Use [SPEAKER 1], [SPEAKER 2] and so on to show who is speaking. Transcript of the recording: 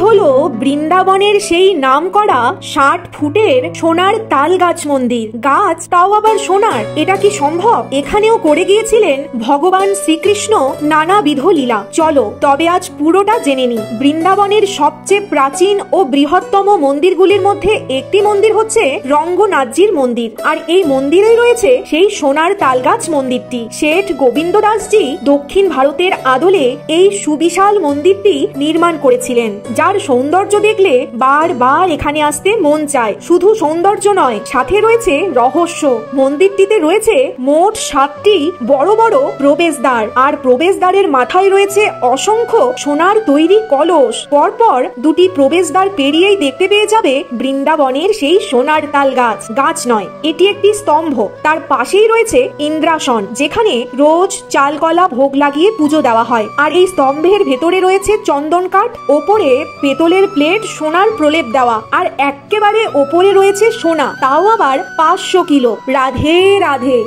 [SPEAKER 1] হলো বৃন্দাবনের সেই নামকরা 60 ফুটের সোনার তাল গাছ মন্দির। গাছ তাও আবার সোনার, এটা কি সম্ভব? এখানেও করে গিয়েছিলেন ভগবান শ্রীকৃষ্ণ নানাবিধ লীলা। চলো তবে আজ পুরোটা জেনে নি। বৃন্দাবনের সবচেয়ে প্রাচীন ও বৃহত্তম মন্দিরগুলির মধ্যে একটি মন্দির হচ্ছে রঙ্গনাথজির মন্দির, আর এই মন্দিরেই রয়েছে সেই সোনার তালগাছ মন্দিরটি। শেঠ গোবিন্দ দাসজি দক্ষিণ ভারতের আদলে এই সুবিশাল মন্দিরটি নির্মাণ করেছিলেন, যার সৌন্দর্য দেখলে বারবার এখানে আসতে মন চায়। শুধু সৌন্দর্য নয়, সাথে রয়েছে রহস্য। মন্দিরটিতে রয়েছে মোট 7টি বড় বড় প্রবেশদ্বার, আর প্রবেশদ্বারের মাথায় রয়েছে অসংখ্য সোনার তৈরি কলস। পরপর 2টি প্রবেশদ্বার পেরিয়েই দেখতে পেয়ে যাবে বৃন্দাবনের সেই সোনার তাল গাছ। গাছ নয়, এটি একটি স্তম্ভ। তার পাশেই রয়েছে ইন্দ্রাসন, যেখানে রোজ চাল কলা ভোগ লাগিয়ে পুজো দেওয়া হয়। আর এই স্তম্ভের ভেতরে রয়েছে চন্দন কাঠ, ওপরে পেতলের প্লেট, সোনার প্রলেপ দেওয়া, আর একেবারে ওপরে রয়েছে সোনা, তাও আবার 500 কিলো। রাধে রাধে।